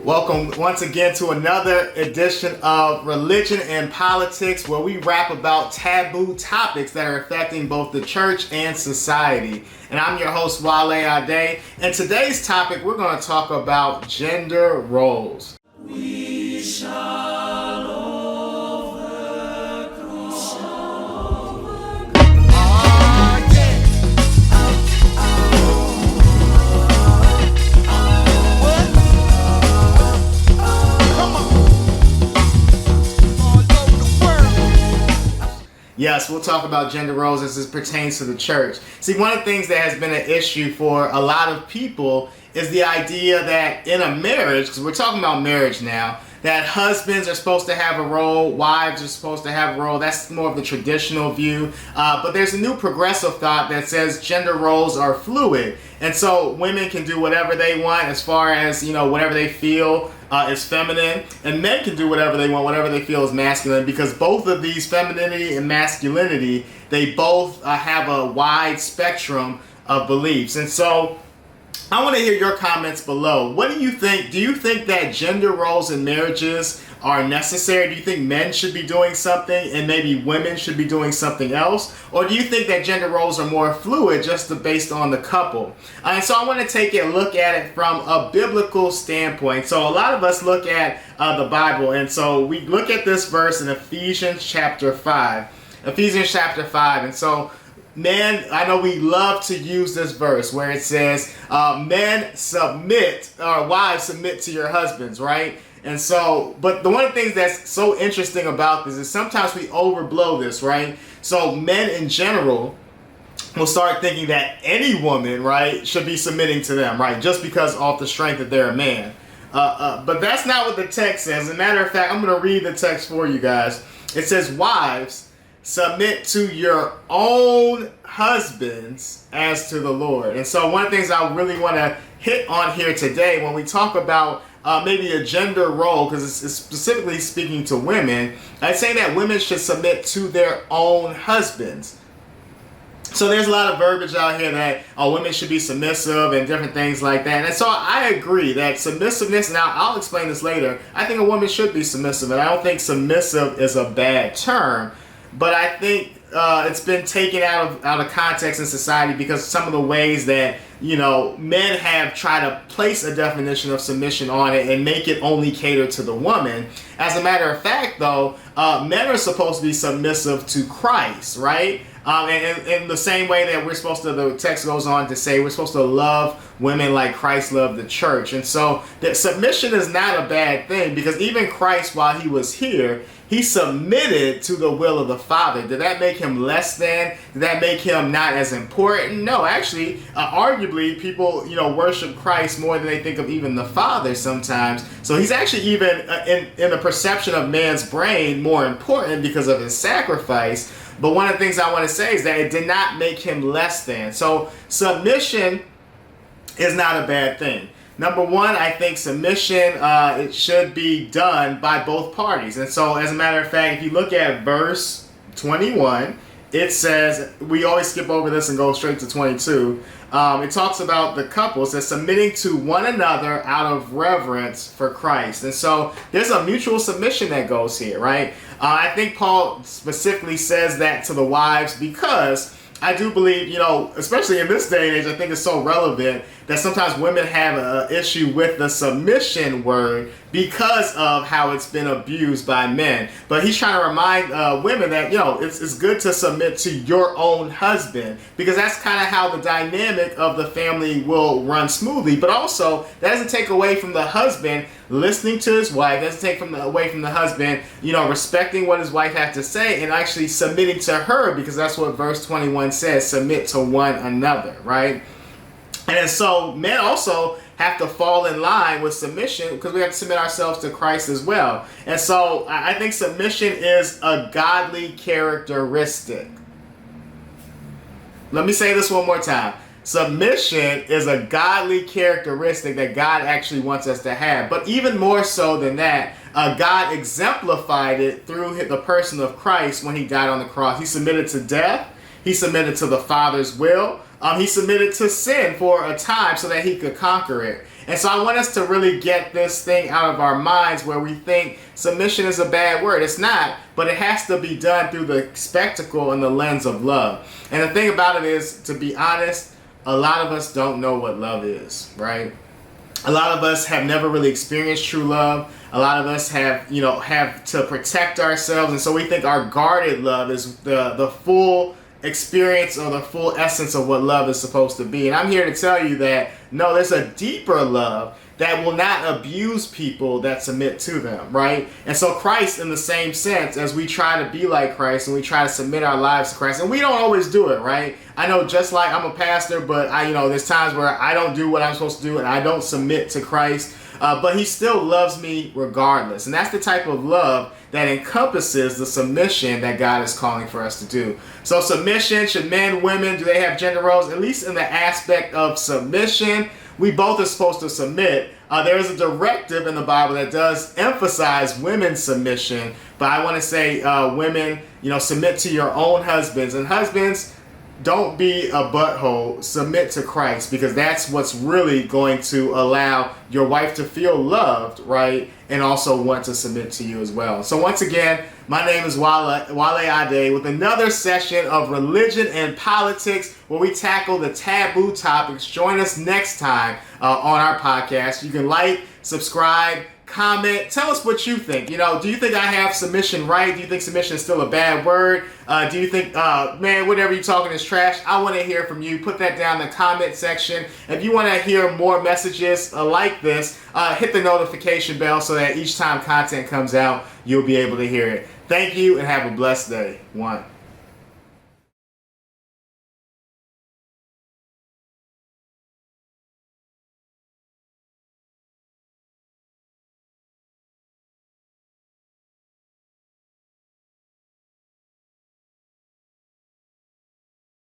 Welcome once again to another edition of Religion and Politics, where we rap about taboo topics that are affecting both the church and society. And I'm your host, WaleAde. And today's topic, we're going to talk about gender roles. We shall overcome. Yes, we'll talk about gender roles as it pertains to the church. See, one of the things that has been an issue for a lot of people is the idea that in a marriage, because we're talking about marriage now, that husbands are supposed to have a role, wives are supposed to have a role. That's more of the traditional view. But there's a new progressive thought that says gender roles are fluid. And so women can do whatever they want as far as, whatever they feel is feminine. And men can do whatever they want, whatever they feel is masculine, because both of these, femininity and masculinity, they both have a wide spectrum of beliefs. And so I want to hear your comments below. What do you think? Do you think that gender roles in marriages are necessary? Do you think men should be doing something and maybe women should be doing something else? Or do you think that gender roles are more fluid just based on the couple? And so I want to take a look at it from a biblical standpoint. So a lot of us look at the Bible, and so we look at this verse in Ephesians chapter 5. Ephesians chapter 5. And so men, I know we love to use this verse where it says, men submit, or wives submit to your husbands, right? And so, but one of the things that's so interesting about this is sometimes we overblow this, right? So men in general will start thinking that any woman, right, should be submitting to them, right? Just because off the strength that they're a man. But that's not what the text says. As a matter of fact, I'm going to read the text for you guys. It says, wives, submit to your own husbands as to the Lord. And so one of the things I really want to hit on here today when we talk about maybe a gender role, because it's specifically speaking to women, I say that women should submit to their own husbands. So there's a lot of verbiage out here that women should be submissive and different things like that. And so I agree that submissiveness, and I'll explain this later, I think a woman should be submissive, and I don't think submissive is a bad term. But I think it's been taken out of context in society because some of the ways that, men have tried to place a definition of submission on it and make it only cater to the woman. As a matter of fact, though, men are supposed to be submissive to Christ, right? And in the same way that the text goes on to say we're supposed to love women like Christ loved the church. And so that submission is not a bad thing, because even Christ, while he was here, he submitted to the will of the Father. Did that make him less than? Did that make him not as important? No, actually, arguably, people, worship Christ more than they think of even the Father sometimes. So he's actually even, in the perception of man's brain, more important because of his sacrifice. But one of the things I want to say is that it did not make him less than. So submission is not a bad thing. Number one, I think submission, it should be done by both parties. And so, as a matter of fact, if you look at verse 21, it says, we always skip over this and go straight to 22. It talks about the couple. It says, submitting to one another out of reverence for Christ. And so, there's a mutual submission that goes here, right? I think Paul specifically says that to the wives because I do believe, especially in this day and age, I think it's so relevant that sometimes women have an issue with the submission word because of how it's been abused by men. But he's trying to remind women that, it's good to submit to your own husband, because that's kind of how the dynamic of the family will run smoothly. But also, that doesn't take away from the husband listening to his wife. That doesn't take away from the husband, respecting what his wife has to say and actually submitting to her, because that's what verse 21 says, submit to one another, right? And so men also have to fall in line with submission, because we have to submit ourselves to Christ as well. And so I think submission is a godly characteristic. Let me say this one more time. Submission is a godly characteristic that God actually wants us to have. But even more so than that, God exemplified it through the person of Christ when he died on the cross. He submitted to death. He submitted to the Father's will. He submitted to sin for a time so that he could conquer it. And so I want us to really get this thing out of our minds where we think submission is a bad word. It's not, but it has to be done through the spectacle and the lens of love. And the thing about it is, to be honest, a lot of us don't know what love is, right? A lot of us have never really experienced true love. A lot of us have to protect ourselves. And so we think our guarded love is the full experience or the full essence of what love is supposed to be. And I'm here to tell you that no, there's a deeper love that will not abuse people that submit to them, right? And so Christ, in the same sense, as we try to be like Christ and we try to submit our lives to Christ, and we don't always do it, right? I know, just like I'm a pastor, but there's times where I don't do what I'm supposed to do and I don't submit to Christ, but he still loves me regardless. And that's the type of love that encompasses the submission that God is calling for us to do. So submission, should men, women, do they have gender roles? At least in the aspect of submission, we both are supposed to submit. There is a directive in the Bible that does emphasize women's submission, but I want to say women, submit to your own husbands. And husbands, don't be a butthole. Submit to Christ, because that's what's really going to allow your wife to feel loved, right? And also want to submit to you as well. So once again, my name is WaleAde with another session of Religion and Politics, where we tackle the taboo topics. Join us next time on our podcast. You can like, subscribe, comment, tell us what you think. Do you think I have submission right? Do you think submission is still a bad word? Do you think, man, whatever you're talking is trash? I want to hear from you. Put that down in the comment section. If you want to hear more messages like this, hit the notification bell so that each time content comes out, you'll be able to hear it. Thank you and have a blessed day. 1.